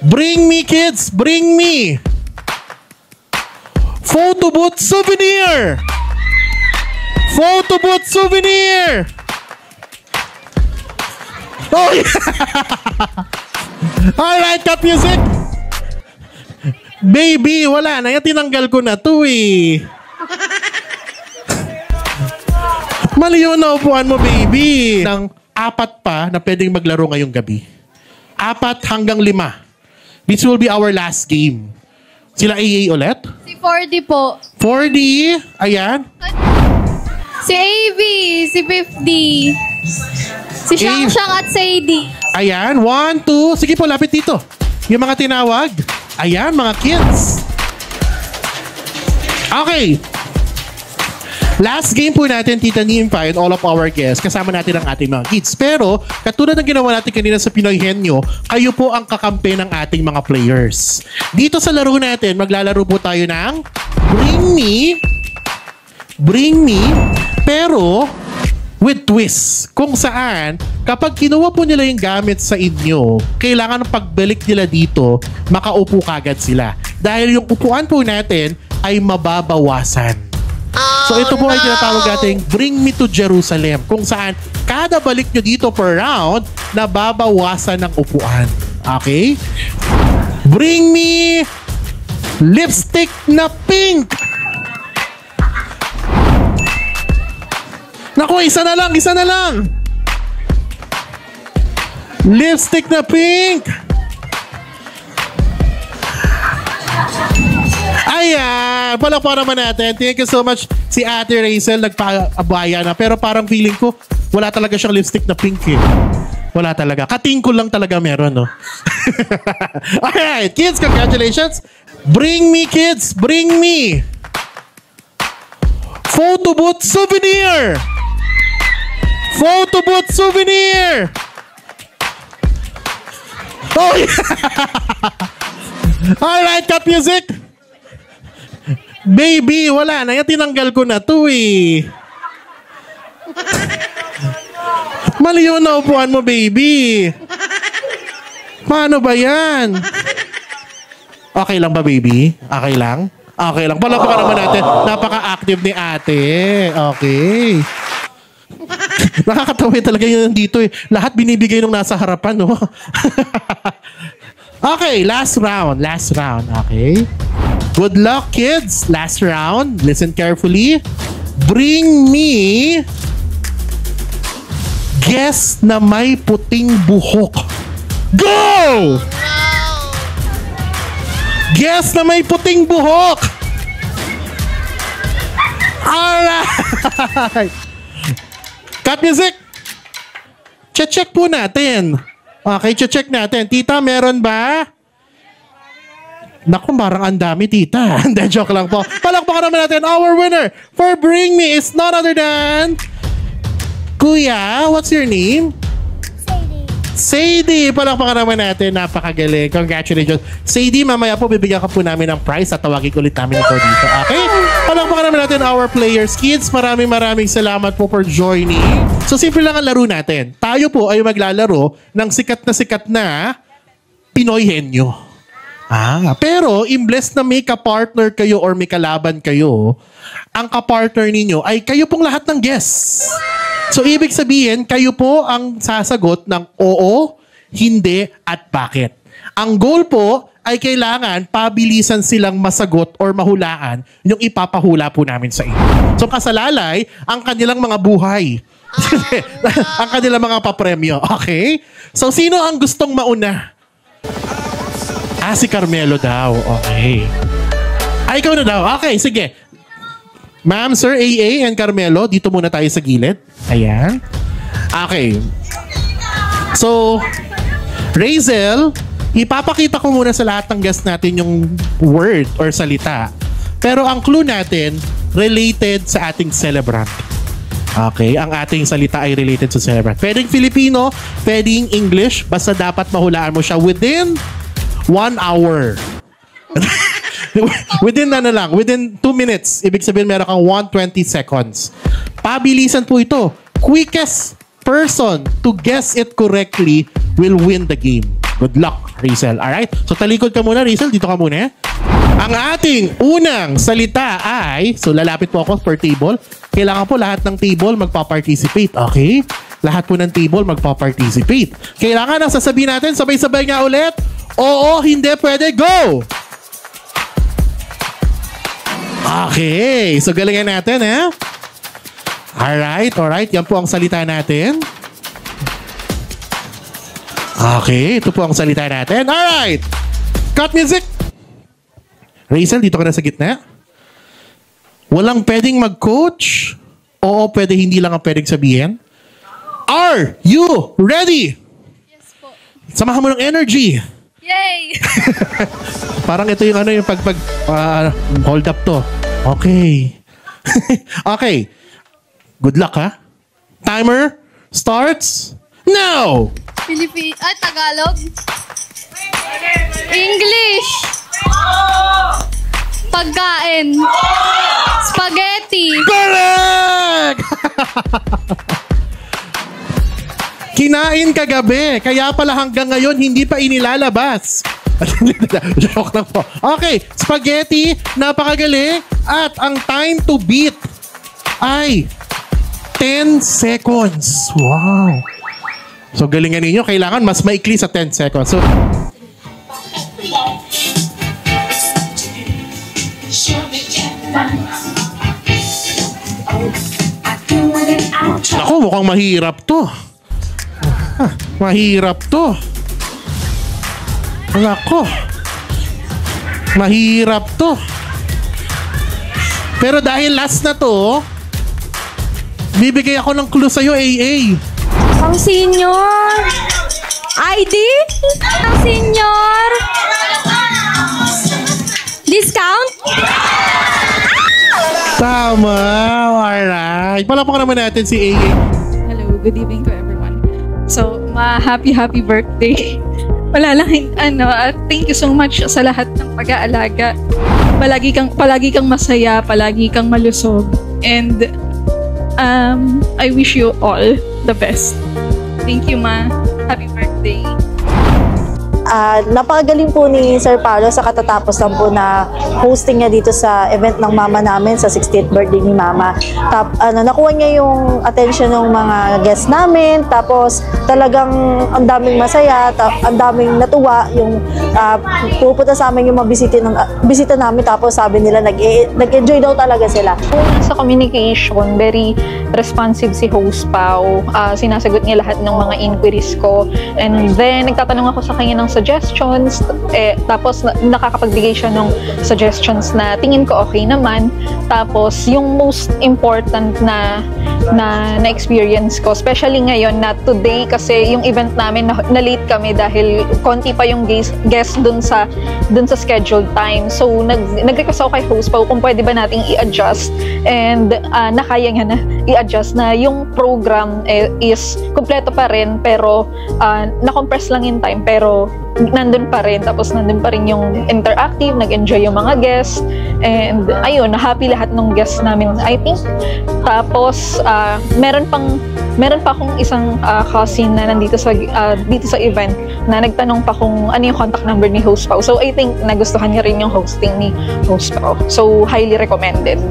Bring me, kids! Bring me! Photo booth souvenir! Photo booth souvenir! Oh, yeah! Alright, cut music! Baby, wala na. Yan, tinanggal ko na to eh. Mali yung naupuan mo, baby. Nang 4 pa na pwedeng maglaro ngayong gabi. 4 hanggang 5. This will be our last game. Sila AA ulit? Si 4D po. 4D. Ayan. Si AB. Si 50. Si Shang at Sadie. Ayan. 1, 2. Sige po, lapit dito. Yung mga tinawag. Ayan, mga kids. Okay. Last game po natin, Tita Nympha and all of our guests. Kasama natin ang ating mga kids. Pero, katulad ng ginawa natin kanina sa Pinoy Henyo, kayo po ang kakampi ng ating mga players. Dito sa laro natin, maglalaro po tayo ng Bring Me, pero with twist. Kung saan, kapag kinuha po nila yung gamit sa inyo, kailangan pagbalik nila dito, makaupo kagad sila. Dahil yung upuan po natin ay mababawasan. So ito po ay tinatawag nating Bring Me to Jerusalem, kung saan kada balik nyo dito per round, nababawasan ng upuan. Okay? Bring me lipstick na pink! Naku, isa na lang! Lipstick na pink! Ayan! Palakpakan naman natin. Thank you so much. Si Ate Rachel nagpa-abaya na. Pero parang feeling ko, wala talaga siyang lipstick na pink eh. Wala talaga. Katingko lang talaga meron, no? Alright, kids, congratulations. Bring me, kids. Bring me. Photo booth souvenir. Photo booth souvenir. Oh, yeah. Alright, cut music. Baby, wala na. Yan, tinanggal ko na to eh. Mali yung naupuan mo, baby. Paano ba yan? Okay lang ba, baby? Okay lang? Okay lang. Palakpakan naman natin. Napaka-active ni ate. Okay. Nakakatawa talaga yun dito eh. Lahat binibigay nung nasa harapan, no? Okay, last round. Last round, okay? Good luck, kids. Last round. Listen carefully. Bring me guess na may puting buhok. Go! Guess na may puting buhok. Alright. Cut music. Check po natin. Okay, check natin. Tita, meron ba? Naku, marang ang dami, tita. Hindi, joke lang po. Palakpakan naman natin. Our winner for Bring Me is none other than Kuya, what's your name? Sadie. Palakpakan naman natin. Napakagaling. Congratulations. Sadie, mamaya po bibigyan ka po namin ng prize at tawagin ulit namin ito dito. Okay? Palakpakan naman natin our players. Kids, maraming salamat po for joining. So, simple lang ang laro natin. Tayo po ay maglalaro ng sikat na Pinoy Henyo. Pero imbes na may ka-partner kayo or may kalaban kayo, ang ka-partner ninyo ay kayo pong lahat ng guests. So, ibig sabihin, kayo po ang sasagot ng oo, hindi, at bakit. Ang goal po ay kailangan pabilisan silang masagot or mahulaan yung ipapahula po namin sa inyo. So, kasalalay, ang kanilang mga buhay. Ang kanilang mga papremyo. Okay? So, sino ang gustong mauna? Si Carmelo daw. Okay. Ikaw na daw. Okay, sige. Ma'am, Sir AA and Carmelo, dito muna tayo sa gilid. Ayan. Okay. So, Rachel, ipapakita ko muna sa lahat ng guests natin yung word or salita. Pero ang clue natin, related sa ating celebrant. Okay, ang ating salita ay related sa celebrant. Pwedeng Filipino, pwedeng English, basta dapat mahulaan mo siya within 1 hour. Within 2 minutes. Ibig sabihin meron kang 120 seconds. Pabilisan po ito. Quickest person to guess it correctly will win the game. Good luck, Rizel. Alright? So talikod ka muna, Rizel. Dito ka muna. Ang ating unang salita ay, so lalapit po ako per table. Kailangan po lahat ng table magpa-participate. Okay? Lahat po ng table magpa-participate. Kailangan ang sasabihin natin, sabay-sabay nga ulit. Oo, hindi, pwede, go! Okay. So galingan natin, Alright. Yan po ang salita natin. Okay, ito po ang salita natin. Alright! Cut music! Rizel, dito ka na sa gitna. Walang pwedeng mag-coach. Oo, pwede hindi lang ang pwedeng sabihin. Are you ready? Yes po. Samahan mo ng energy. Yay! Parang ito yung yung hold up to. Okay. Okay. Good luck, ha? Timer starts now! Tagalog? English! Pagkain! Spaghetti! Correct! Kinain kagabi, kaya pala hanggang ngayon hindi pa inilalabas. Joke lang po. Okay, spaghetti, napakagaling. At ang time to beat ay 10 seconds. Wow. So galingan ninyo, kailangan mas maikli sa 10 seconds. So, ako, mukhang mahirap to. Mahirap to. Nako. Mahirap to. Pero dahil last na to, bibigay ako ng clue sa'yo, AA. Ang senior! ID? Ang senior! Discount? Tama. Alright. Palapakan naman natin si AA. Hello, good evening to everyone. So, happy birthday. Wala lang, thank you so much sa lahat ng pag-aalaga. Palagi kang masaya, palagi kang malusog. And, I wish you all the best. Thank you, Ma. Happy birthday. Napakagaling po ni Sir Paolo sa katatapos lang po na hosting niya dito sa event ng mama namin sa 60th birthday ni Mama. Nakuha niya yung attention ng mga guests namin, tapos talagang ang daming masaya, ang daming natuwa, yung pupunta sa amin yung mga bisita namin, tapos sabi nila nag-enjoy daw talaga sila. Sa communication, very responsive si host Pao. Sinasagot niya lahat ng mga inquiries ko. And then, nagtatanong ako sa kanya ng suggestions. Tapos, nakakapagbigay siya ng suggestions na tingin ko okay naman. Tapos, yung most important na experience ko, especially ngayon na today, kasi yung event namin na late kami dahil konti pa yung guest dun sa scheduled time. So, nag-request ako kay host Pao kung pwede ba nating i-adjust. And nakaya nga na i-adjust na yung program is kumpleto pa rin, pero na-compress lang yung time, pero nandun pa rin. Tapos nandun pa rin yung interactive, nag-enjoy yung mga guests, and ayun, happy lahat ng guests namin, I think. Tapos meron pa akong isang cousin na nandito dito sa event na nagtanong pa kung ano yung contact number ni host Pao. So I think nagustuhan niya rin yung hosting ni host Pao. So highly recommended.